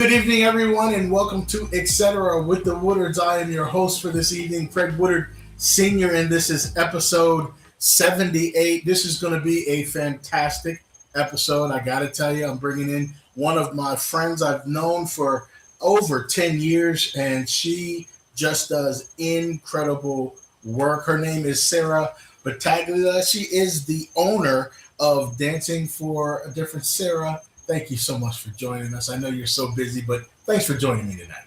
Good evening, everyone, and welcome to Etcetera with the Woodards. I am your host for this evening, Craig Woodard Sr., and this is episode 78. This is going to be a fantastic episode. I got to tell you, I'm bringing in one of my friends I've known for over 10 years, and she just does incredible work. Her name is Sara Battaglia. She is the owner of Dancing for a Different Sarah. Thank you so much for joining us. I know you're so busy, but thanks for joining me tonight.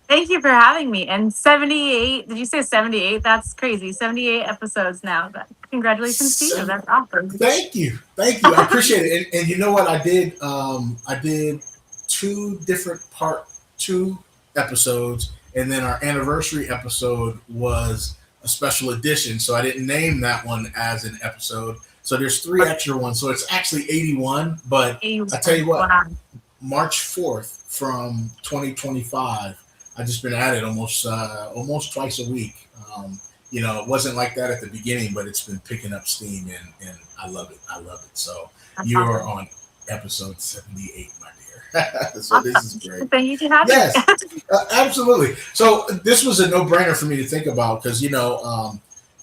Thank you for having me. And 78, did you say 78? That's crazy. 78 episodes now. Congratulations to you. So, That's awesome. thank you. I appreciate it. And you know what? I did two different part two episodes, and then our anniversary episode was a special edition. So I didn't name that one as an episode. So there's three extra ones. So it's actually 81. But I tell you what, Wow. March 4th from 2025. I just been at it almost twice a week. It wasn't like that at the beginning, but it's been picking up steam, and I love it. I love it. So That's you are awesome. on episode 78, my dear. So this is Awesome. great. Thank you for having me. Yes, absolutely. So this was a no-brainer for me to think about because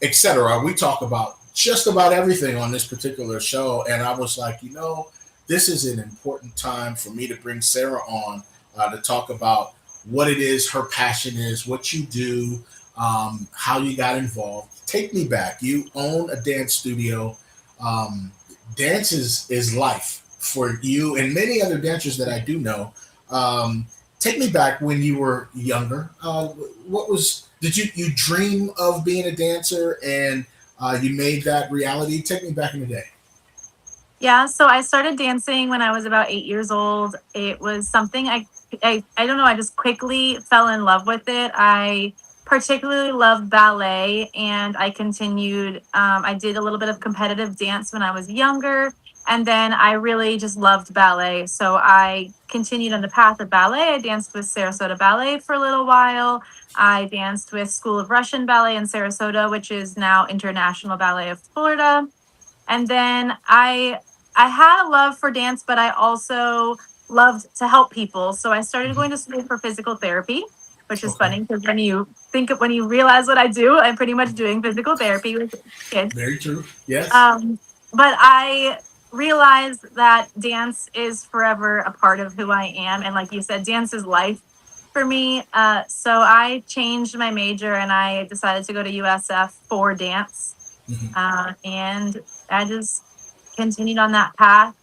etc. We talk about just about everything on this particular show, and I was like, this is an important time for me to bring Sara on to talk about what it is her passion is, what you do, how you got involved. Take me back. You own a dance studio. Um, Dance is life for you and many other dancers that I do know. Um, Take me back when you were younger. What was did you dream of being a dancer and you made that reality? Take me back in the day. Yeah, so I started dancing when I was about 8 years old. It was something I don't know, I just quickly fell in love with it. I particularly loved ballet and I continued, I did a little bit of competitive dance when I was younger. And then I really just loved ballet. So I continued on the path of ballet. I danced with Sarasota Ballet for a little while. I danced with School of Russian Ballet in Sarasota, which is now International Ballet of Florida. And then I had a love for dance, but I also loved to help people. So I started Mhm. going to school for physical therapy, which is Okay. funny because when you realize what I do, I'm pretty much doing physical therapy with kids. Very true. Yes. Um, but I realized that dance is forever a part of who I am, and like you said, dance is life for me. So I changed my major and I decided to go to USF for dance, Hmm. and I just continued on that path.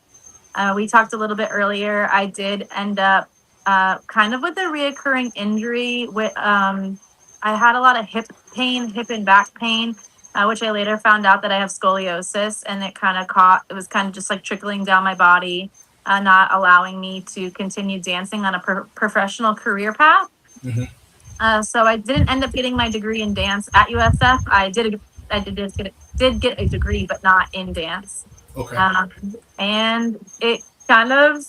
We talked a little bit earlier. I did end up kind of with a reoccurring injury. I had a lot of hip and back pain, which I later found out that I have scoliosis, and it was kind of just like trickling down my body, not allowing me to continue dancing on a professional career path. Hmm. So I didn't end up getting my degree in dance at USF. I did get a degree, but not in dance. Okay. Um, and it kind of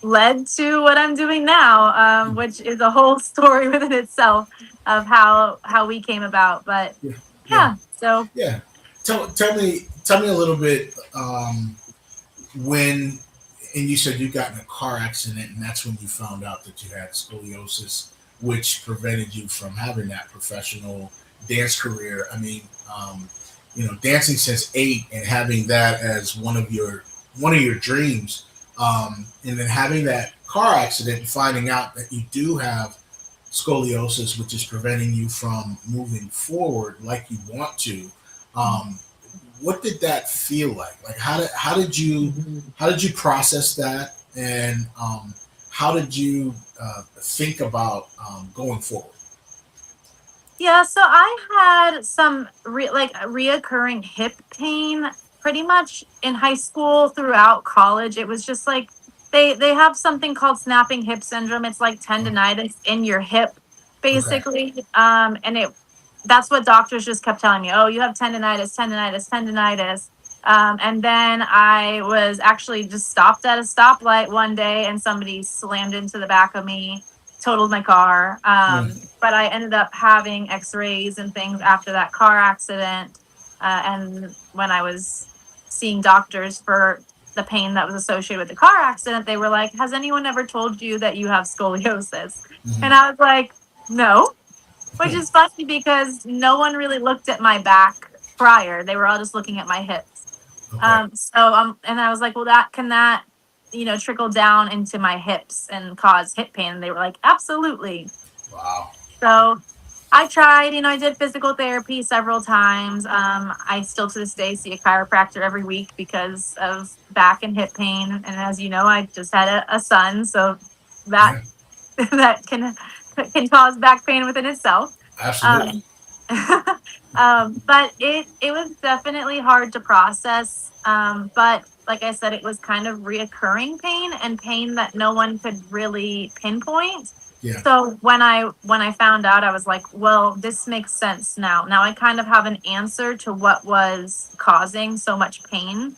led to what I'm doing now, which is a whole story within itself of how we came about. But Yeah. Yeah. yeah, so Yeah. Tell me a little bit when and you said you got in a car accident and that's when you found out that you had scoliosis, which prevented you from having that professional dance career. I mean, dancing since 8 and having that as one of your dreams, and then having that car accident and finding out that you do have scoliosis, which is preventing you from moving forward like you want to. Um, what did that feel like? Like how did you process that, and how did you think about going forward? yeah, so I had some like reoccurring hip pain pretty much in high school throughout college. It was just like they have something called snapping hip syndrome. It's like Uh, tendonitis in your hip, okay. basically. And it that's what doctors just kept telling me. Oh, you have tendonitis, tendonitis, tendonitis. And then I was actually just stopped at a stoplight one day, and somebody slammed into the back of me, totaled my car. Mm. But I ended up having X-rays and things after that car accident. And when I was seeing doctors for the pain that was associated with the car accident, they were like, has anyone ever told you that you have scoliosis? And I was like, no, which is funny because no one really looked at my back prior. They were all just looking at my hips. Okay. And I was like, well, that trickle down into my hips and cause hip pain? And they were like, absolutely. Wow. So I tried, I did physical therapy several times. I still to this day see a chiropractor every week because of back and hip pain. And as you know, I just had a son, so that Yeah. that can cause back pain within itself. Absolutely. But it was definitely hard to process. But like I said, it was kind of reoccurring pain and pain that no one could really pinpoint. Yeah. So when I found out, I was like, well, this makes sense now. Now I kind of have an answer to what was causing so much pain,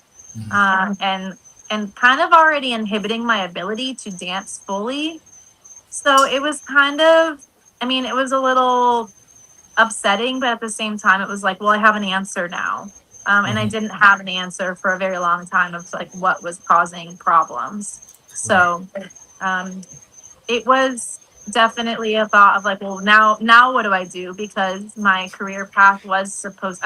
and kind of already inhibiting my ability to dance fully. So it was kind of, I mean, it was a little upsetting, but at the same time, it was like, well, I have an answer now. And I didn't have an answer for a very long time of like what was causing problems. Right. So it was definitely a thought of like, well, now what do I do? Because my career path I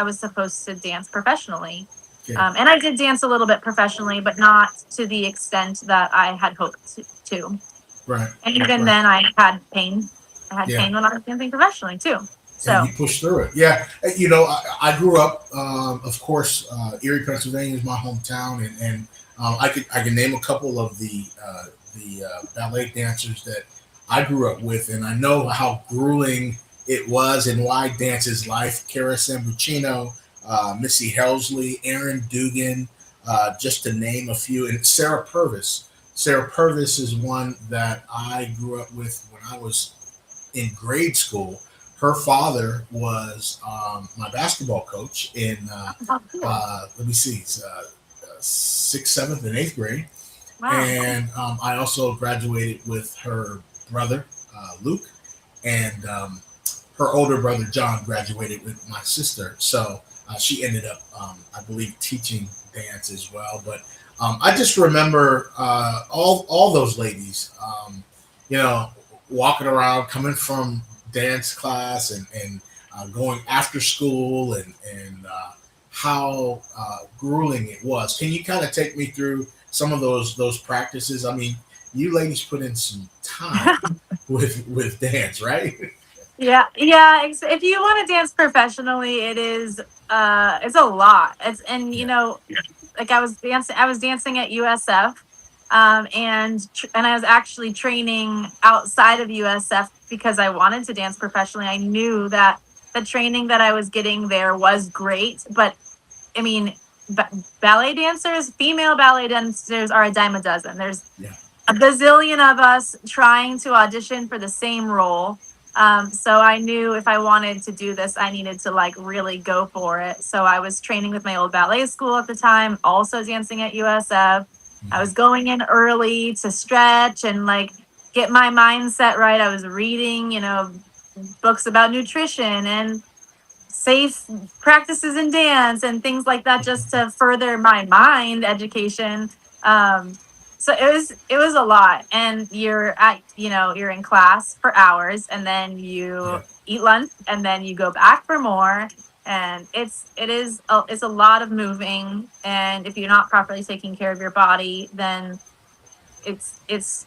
was supposed to dance professionally. Yeah. And I did dance a little bit professionally, but not to the extent that I had hoped to. Right. And even Right. then I had pain. I had Yeah. pain when I was dancing professionally too. And So you push through it. Yeah. I grew up, of course, Erie, Pennsylvania is my hometown, and I can name a couple of the ballet dancers that I grew up with, and I know how grueling it was and why dance is life. Cara Sambucino, Missy Helsley, Aaron Dugan, just to name a few, and Sarah Purvis. Sarah Purvis is one that I grew up with when I was in grade school. Her father was my basketball coach in let me see, sixth, seventh, and eighth grade, wow. and I also graduated with her brother Luke, and her older brother John graduated with my sister. So she ended up, I believe, teaching dance as well. But I just remember all those ladies, you know, walking around, coming from dance class and going after school and how grueling it was. Can you kind of take me through some of those practices? I mean, you ladies put in some time with dance, right? Yeah. If you want to dance professionally, it's a lot. Yeah. Like I was dancing at USF, and I was actually training outside of USF because I wanted to dance professionally. I knew that the training that I was getting there was great, but I mean, ballet dancers, female ballet dancers are a dime a dozen. There's Yeah. a bazillion of us trying to audition for the same role. So I knew if I wanted to do this, I needed to like really go for it. So I was training with my old ballet school at the time, also dancing at USF. I was going in early to stretch and like get my mindset right. I was reading, books about nutrition and safe practices in dance and things like that just to further my mind education. So it was a lot, and you're in class for hours, and then you Yeah. eat lunch, and then you go back for more, and it's a lot of moving, and if you're not properly taking care of your body, then it's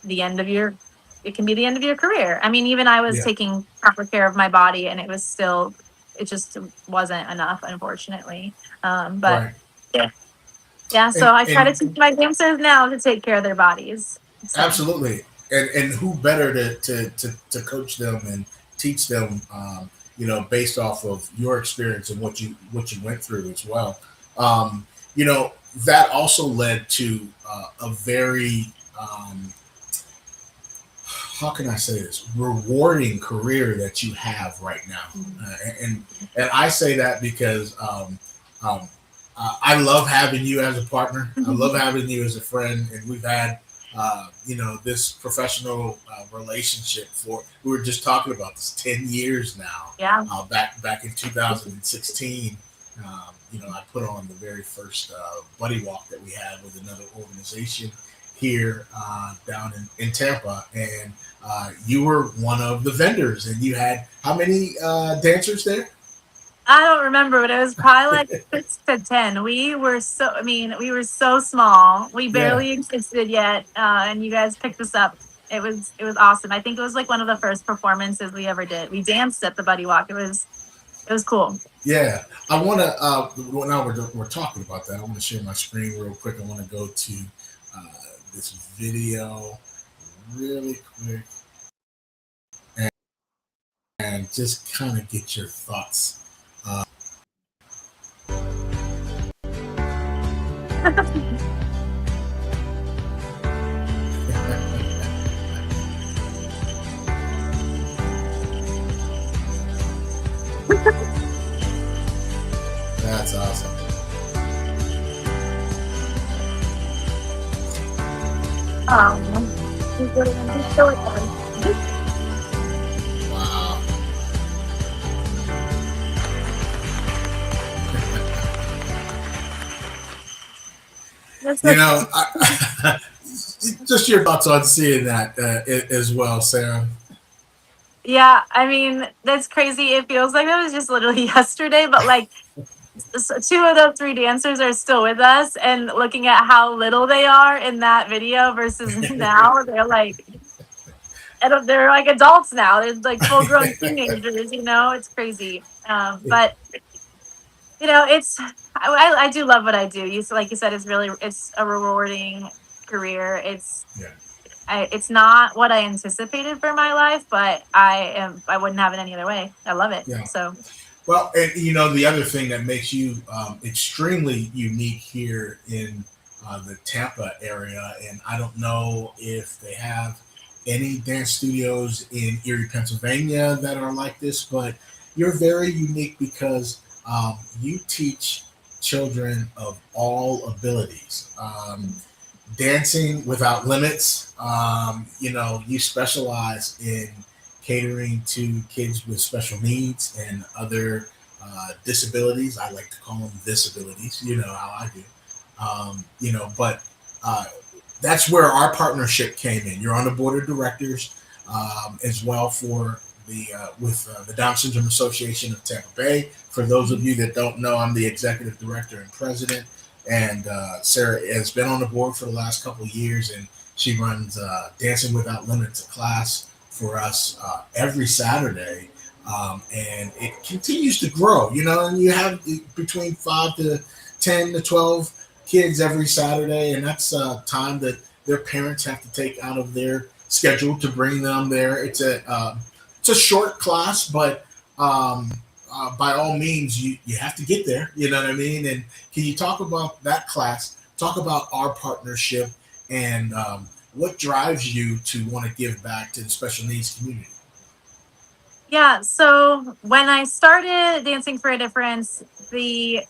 the end of your it can be the end of your career. I mean, even I was Yeah. taking proper care of my body, and it just wasn't enough, unfortunately. But Right. yeah, yeah. So And I try to and teach my dancers now to take care of their bodies. So absolutely. And who better to coach them and teach them, based off of your experience and what you went through as well. Um, that also led to a very, how can I say this, rewarding career that you have right now. And I say that because um, I love having you as a partner. I love having you as a friend, and we've had this professional relationship for, we were just talking about this, 10 years now. yeah, Back in 2016, I put on the very first buddy walk that we had with another organization here down in Tampa, and you were one of the vendors, and you had how many dancers there? I don't remember, but it was probably like 6 to 10. We were so small. We Yeah, barely existed yet, and you guys picked us up. It was awesome. I think it was like one of the first performances we ever did. We danced at the Buddy Walk. It was cool. yeah. I want to. Now we're talking about that. I want to share my screen real quick. I want to go to uh, this video really quick and just kind of get your thoughts. That's awesome. Wow. That's You like, know, just your thoughts on seeing that as well, Sarah. yeah, I mean, that's crazy. It feels like that was just literally yesterday, but like two of the three dancers are still with us, and looking at how little they are in that video versus now, they're like adults now. They're like full grown teenagers. It's crazy. But I do love what I do. Like you said, it's a rewarding career. Yeah, It's not what I anticipated for my life, but I wouldn't have it any other way. I love it. yeah. So Well, and the other thing that makes you extremely unique here in the Tampa area, and I don't know if they have any dance studios in Erie, Pennsylvania that are like this, but you're very unique because you teach children of all abilities. Dancing Without Limits. You specialize in catering to kids with special needs and other disabilities. I like to call them disabilities. You know how I do. But uh, that's where our partnership came in. You're on the board of directors as well for the Down Syndrome Association of Tampa Bay. For those of you that don't know, I'm the executive director and president, and Sarah has been on the board for the last couple of years, and she runs Dancing Without Limits, a class for us every Saturday, and it continues to grow. And you have between 5 to 10 to 12 kids every Saturday, and that's time that their parents have to take out of their schedule to bring them there. It's a short class, but by all means, you have to get there. You know what I mean? And can you talk about that class? Talk about our partnership and what drives you to want to give back to the special needs community. yeah, so when I started Dancing for a Difference, the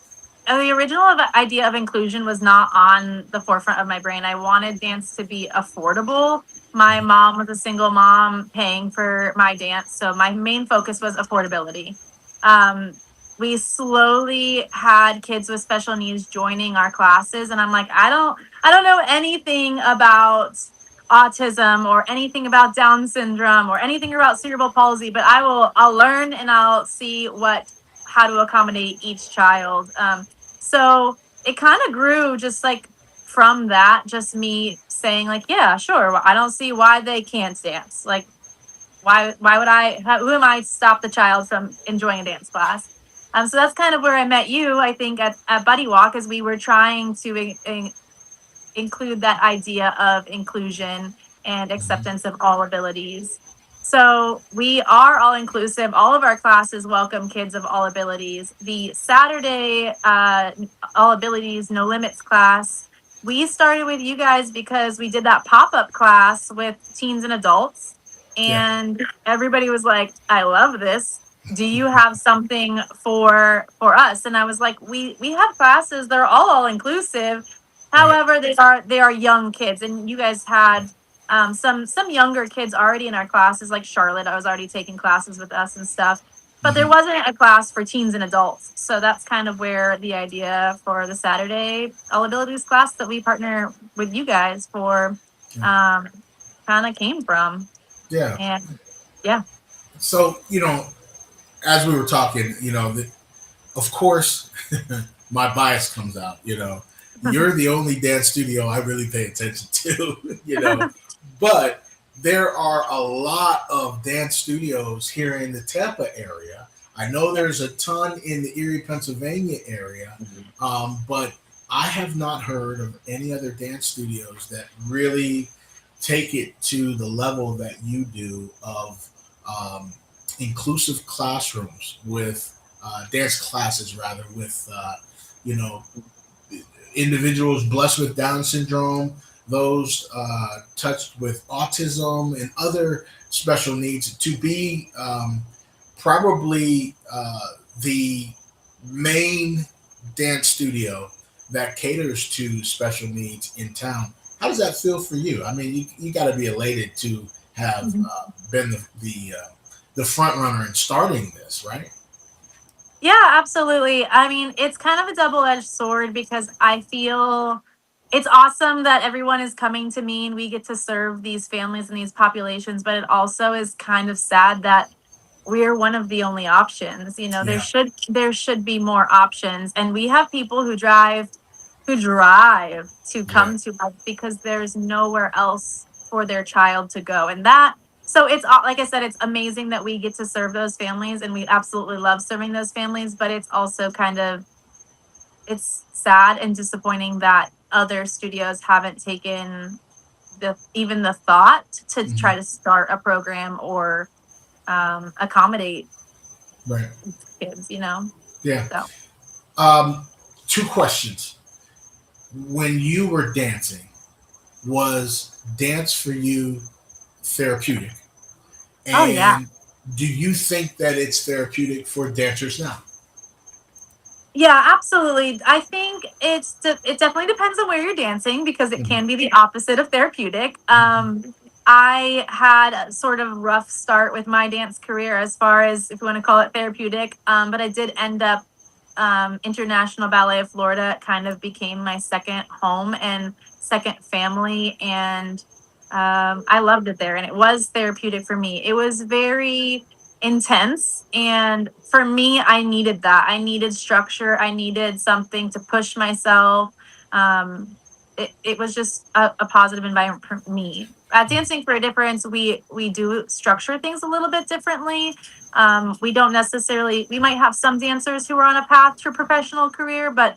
original idea of inclusion was not on the forefront of my brain. I wanted dance to be affordable. My mom was a single mom paying for my dance, so my main focus was affordability. Um, we slowly had kids with special needs joining our classes, and I'm like, I don't know anything about autism or anything about Down syndrome or anything about cerebral palsy, but I'll learn and I'll see how to accommodate each child. So it kind of grew just like from that, just me saying like, yeah, sure. I don't see why they can't dance. Like, why would who am I to stop the child from enjoying a dance class? So that's kind of where I met you, I think, at Buddy Walk, as we were trying to include that idea of inclusion and Mhm. acceptance of all abilities. So we are all inclusive. All of our classes welcome kids of all abilities. The Saturday All Abilities No Limits class, we started with you guys because we did that pop-up class with teens and adults, Yeah, and everybody was like, I love this. Do you have something for us? And I was like, we have classes, they're all inclusive. right. However, they are young kids, and you guys had some younger kids already in our classes, like Charlotte. I was already taking classes with us and stuff. but there Hmm. wasn't a class for teens and adults. So that's kind of where the idea for the Saturday All Abilities class that we partner with you guys for Yeah. um, kind of came from. Yeah. And yeah. So, as we were talking, of course, my bias comes out. You're the only dance studio I really pay attention to. But there are a lot of dance studios here in the Tampa area. I know Yeah. there's a ton in the Erie, Pennsylvania area, but I have not heard of any other dance studios that really take it to the level that you do of um, inclusive classrooms with dance classes, rather, with you know individuals blessed with Down syndrome, those touched with autism and other special needs, to be probably the main dance studio that caters to special needs in town. How does that feel for you? I mean, you got to be elated to have been the front runner in starting this, right? Yeah, absolutely. I mean, it's kind of a double-edged sword because I feel it's awesome that everyone is coming to me and we get to serve these families and these populations, but it also is kind of sad that we're one of the only options. Yeah, There should be more options, and we have people who drive to right. come to us because there's nowhere else for their child to go. And that, so it's like I said, it's amazing that we get to serve those families and we absolutely love serving those families, but it's also it's sad and disappointing that other studios haven't taken even the thought to Hmm. try to start a program or accommodate Right. kids. Yeah. So Um, Two questions. When you were dancing, was dance for you therapeutic? oh yeah. And do you think that it's therapeutic for dancers now? Yeah, absolutely. I think it definitely depends on where you're dancing because it Mhm. can be the opposite of therapeutic. I had a sort of rough start with my dance career as far as if you want to call it therapeutic. But I did end up International Ballet of Florida kind of became my second home and second family, and I loved it there, and it was therapeutic for me. It was very intense, and for me I needed that. I needed structure, I needed something to push myself. Um, it, it was just a positive environment for me. At Dancing for a Difference, we do structure things a little bit differently. We don't necessarily, we might have some dancers who are on a path to a professional career, but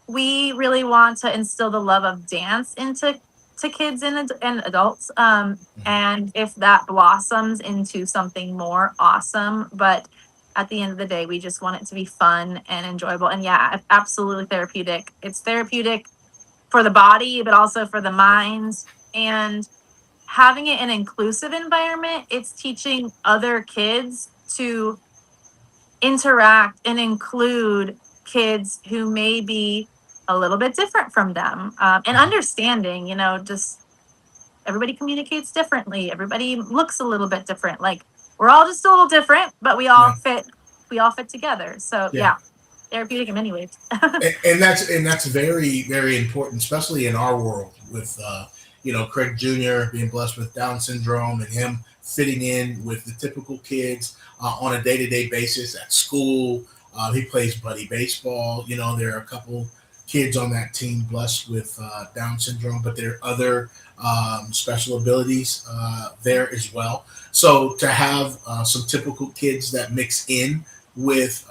we really want to instill the love of dance into to kids and adults. And if that blossoms into something more, awesome. But at the end of the day, we just want it to be fun and enjoyable. And yeah, absolutely therapeutic. It's therapeutic for the body, but also for the mind. And having it an inclusive environment, it's teaching other kids to interact and include kids who may be a little bit different from them, and understanding, just everybody communicates differently. Everybody looks a little bit different. Like we're all just a little different, but we all Yeah, fit. We all fit together. So yeah. yeah, therapeutic in many ways. And that's very, very important, especially in our world with Craig Jr. being blessed with Down syndrome and him fitting in with the typical kids on a day-to-day basis at school. He plays buddy baseball. There are a couple kids on that team blessed with Down syndrome, but there are other special abilities there as well. So to have some typical kids that mix in with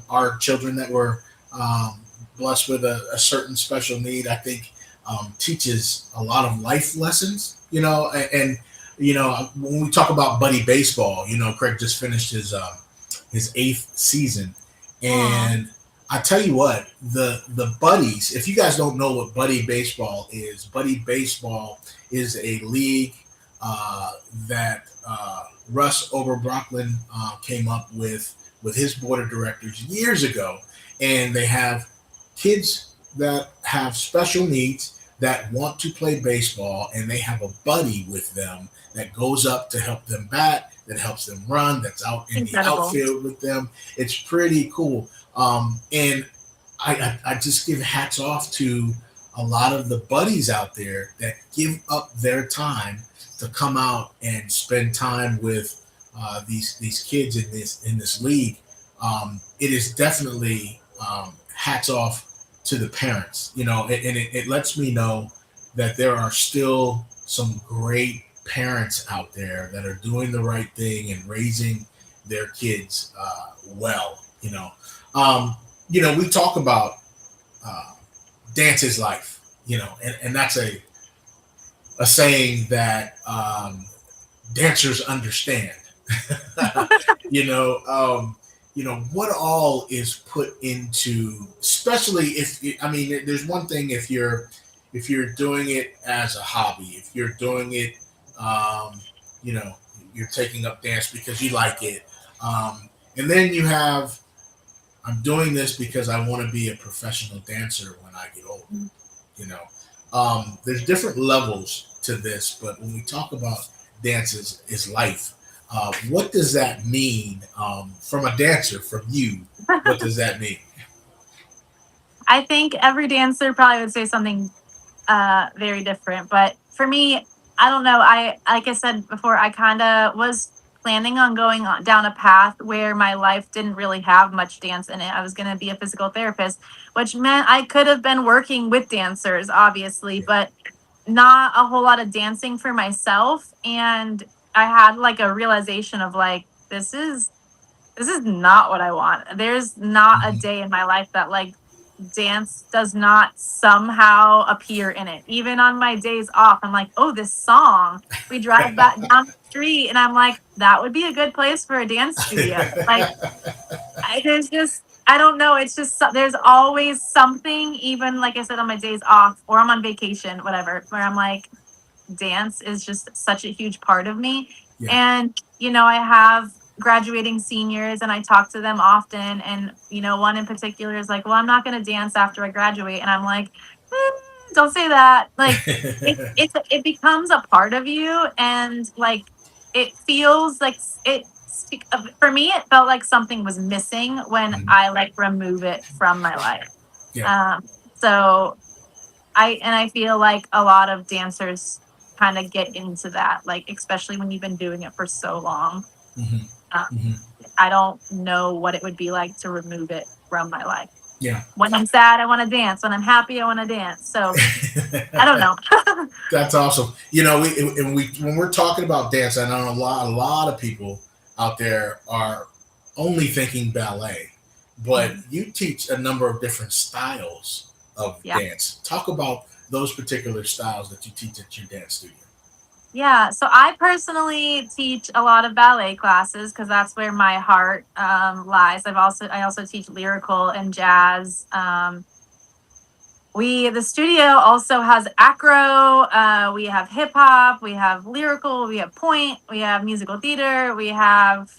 our children that were um, blessed with a certain special need, I think teaches a lot of life lessons. When we talk about buddy baseball, Craig just finished his eighth season, Aw. and I tell you what, the buddies. If you guys don't know what buddy baseball is a league that Russ Oberbrockman came up with his board of directors years ago, and they have kids that have special needs that want to play baseball, and they have a buddy with them that goes up to help them bat, that helps them run, that's out in the Incredible. outfield with them. It's pretty cool. And I just give hats off to a lot of the buddies out there that give up their time to come out and spend time with these kids in this league. It is definitely hats off to the parents, and it lets me know that there are still some great parents out there that are doing the right thing and raising their kids well. We talk about uh, dance is life, and that's a saying that dancers understand. you know, um, what all is put into, especially if I mean, there's one thing if you're doing it as a hobby, if you're doing it, um, you know, you're taking up dance because you like it, and then you have I'm doing this because I want to be a professional dancer when I get older. You know, there's different levels to this, but when we talk about dance is life, what does that mean from a dancer, from you? What does that mean? I think every dancer probably would say something very different. But for me, I don't know. I like I said before, I kind of was planning on going down a path where my life didn't really have much dance in it. I was going to be a physical therapist, which meant I could have been working with dancers, obviously, Yeah. but not a whole lot of dancing for myself. And I had like a realization of like this is not what I want. There's not a Hmm. day in my life that like dance does not somehow appear in it. Even on my days off, I'm like, oh, this song. We drive back down the street, and I'm like, that would be a good place for a dance studio. Like, there's just, I don't know. It's just, there's always something, even like I said, on my days off or I'm on vacation, whatever, where I'm like, dance is just such a huge part of me. Yeah. And, I have graduating seniors and I talk to them often. And, one in particular is like, well, I'm not going to dance after I graduate. And I'm like, don't say that. Like, it becomes a part of you. And like, it feels like for me, it felt like something was missing when Mhm. I like remove it from my life. Yeah. So I feel like a lot of dancers kind of get into that, like especially when you've been doing it for so long. Hmm. Uh, Hmm. I don't know what it would be like to remove it from my life. Yeah. When I'm sad, I want to dance. When I'm happy, I want to dance. So I don't know. That's awesome. We when we're talking about dance, I know a lot of people out there are only thinking ballet, but Mhm. you teach a number of different styles of Yeah. dance. Talk about those particular styles that you teach at your dance studio. Yeah, so I personally teach a lot of ballet classes because that's where my heart lies. I also teach lyrical and jazz. The studio also has acro. We have hip hop. We have lyrical. We have point. We have musical theater. We have,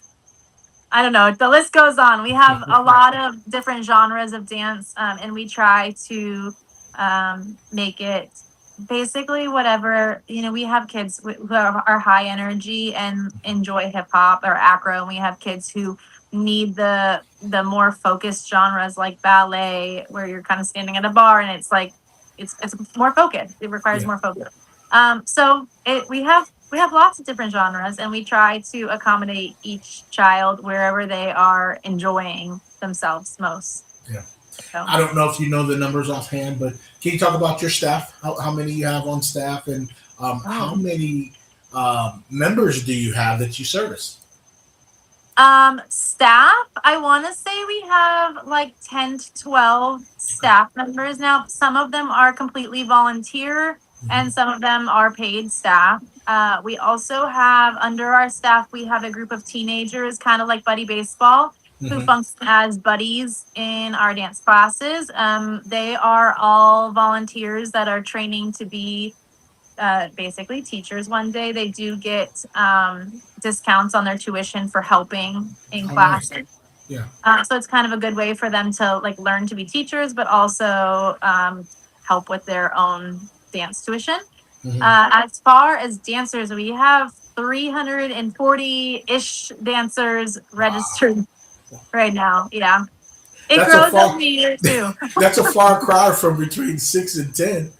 I don't know. The list goes on. We have a lot of different genres of dance, and we try to make it basically whatever. We have kids who are high energy and enjoy hip hop or acro, and we have kids who need the more focused genres like ballet, where you're kind of standing at a bar and it's like it's more focused. It requires Yeah. more focus. So we have lots of different genres, and we try to accommodate each child wherever they are enjoying themselves most. Yeah. So, I don't know if you know the numbers offhand, but can you talk about your staff? How many you have on staff, and how oh. many members do you have that you service? Staff, I want to say we have like 10 to 12 Okay. staff members now. Some of them are completely volunteer and Hmm. some of them are paid staff. We also have under our staff, we have a group of teenagers, kind of like buddy baseball, who Hmm. function as buddies in our dance classes. They are all volunteers that are training to be basically teachers one day. They do get discounts on their tuition for helping in Oh, nice. classes. Yeah. So it's kind of a good way for them to like learn to be teachers, but also help with their own dance tuition. Hmm. As far as dancers, we have 340-ish dancers Wow. registered right now. Yeah. It That's a grows far every year too. that's a far cry from between 6 and 10.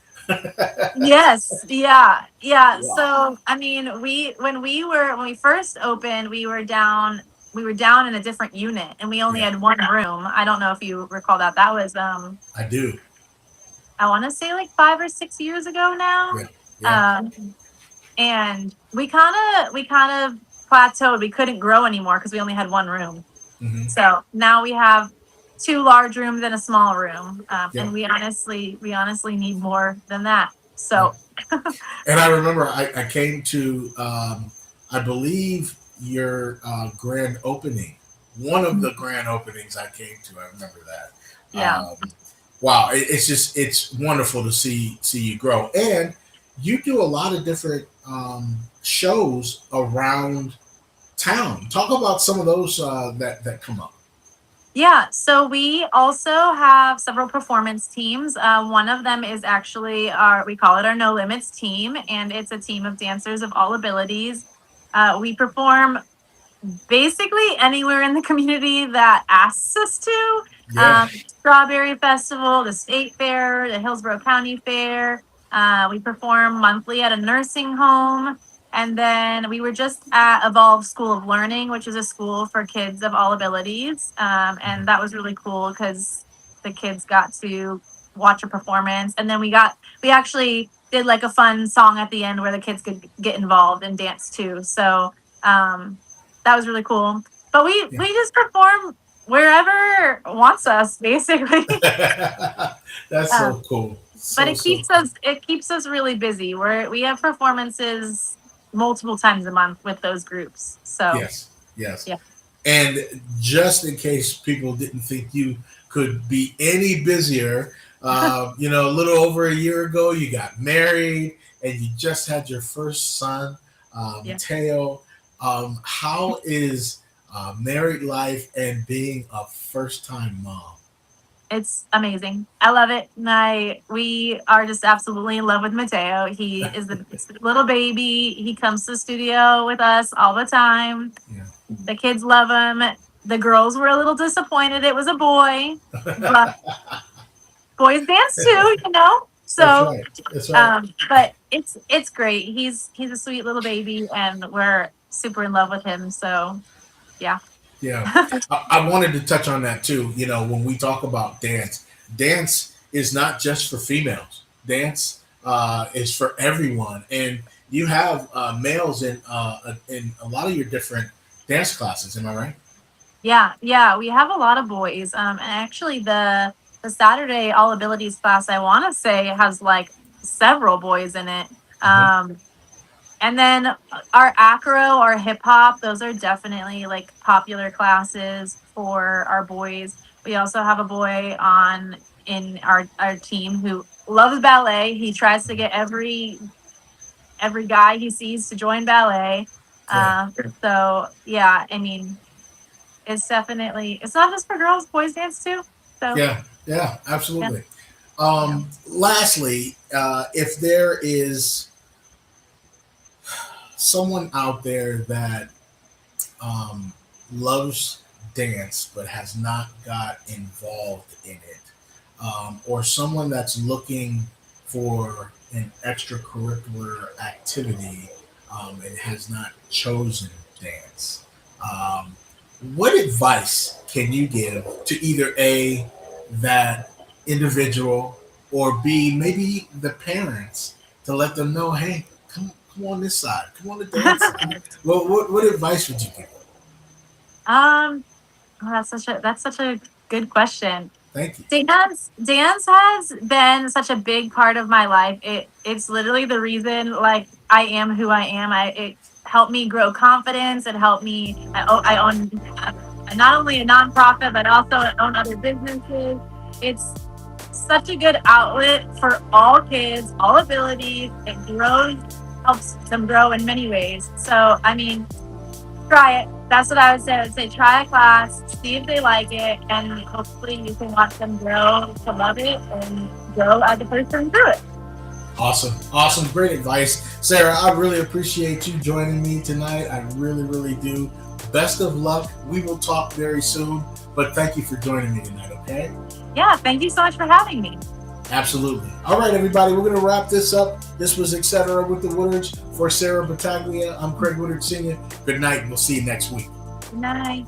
Yes. Yeah. Yeah. Wow. So I mean, when we first opened, we were down in a different unit and we only Yeah, had one room. I don't know if you recall that. That was I do. I want to say like 5 or 6 years ago now. Yeah, yeah. Um and we kind of plateaued. We couldn't grow anymore because we only had one room. Hmm. So now we have two large rooms and a small room, Yeah, and we honestly need more than that. yeah. So And I remember I came to, I believe, your grand opening. One of the grand openings I came to. I remember that. yeah, Wow, it's just it's wonderful to see you grow, and you do a lot of different shows around town. Talk about some of those that come up. yeah. So we also have several performance teams. One of them is actually we call it our No Limits team, and it's a team of dancers of all abilities. We perform basically anywhere in the community that asks us to. Yeah. Strawberry Festival, the State Fair, the Hillsborough County Fair. We perform monthly at a nursing home. And then we were just at Evolve School of Learning, which is a school for kids of all abilities. And that was really cool because the kids got to watch a performance. And then we actually did like a fun song at the end where the kids could get involved and dance too. So, um, that was really cool. But Yeah. we just perform wherever wants us, basically. That's um, so cool. but So it so keeps cool. us really busy. We have performances multiple times a month with those groups. So Yes, yes. yeah. And just in case people didn't think you could be any busier, a little over a year ago, you got married and you just had your first son, Yeah. Mateo. How is married life and being a first time mom? It's amazing. I love it. We are just absolutely in love with Mateo. He is the little baby. He comes to the studio with us all the time. Yeah. The kids love him. The girls were a little disappointed it was a boy, but boys dance too, you know. That's So, right. That's right. but it's great. He's a sweet little baby, and we're super in love with him. So, yeah. Yeah, I wanted to touch on that too. When we talk about dance, dance is not just for females. Dance is for everyone, and you have males in a lot of your different dance classes. Am I right? Yeah, yeah, we have a lot of boys. And actually, the Saturday All Abilities class, I want to say, has like several boys in it. Hmm. Um, and then our acro, our hip hop, those are definitely like popular classes for our boys. We also have a boy on in our team who loves ballet. He tries to get every guy he sees to join ballet. Yeah, So yeah, I mean, it's not just for girls, boys dance too. So yeah, yeah, yeah, absolutely. yeah. Lastly, if there is someone out there that um, loves dance but has not got involved in it, or someone that's looking for an extracurricular activity and has not chosen dance, um, what advice can you give to either A, that individual, or B, maybe the parents to let them know, hey, come on this side, come on the dance side? What advice would you give them? um, oh, that's such a good question. Thank you. Dance has been such a big part of my life. It's literally the reason like I am who I am. It helped me grow confidence. It helped me. I own not only a nonprofit but also I own other businesses. It's such a good outlet for all kids, all abilities. It helps them grow in many ways. So I mean, try it. That's what I would say. I would say try a class, see if they like it, and hopefully you can watch them grow to love it and grow as a person through it. Awesome, great advice, Sarah. I really appreciate you joining me tonight. I really do. Best of luck. We will talk very soon, but thank you for joining me tonight. Okay. Yeah, thank you so much for having me. Absolutely. All right, everybody, we're going to wrap this up. This was Etcetera with the Woodards. For Sara Battaglia, I'm Craig Woodard Sr. Good night, and we'll see you next week. Good night.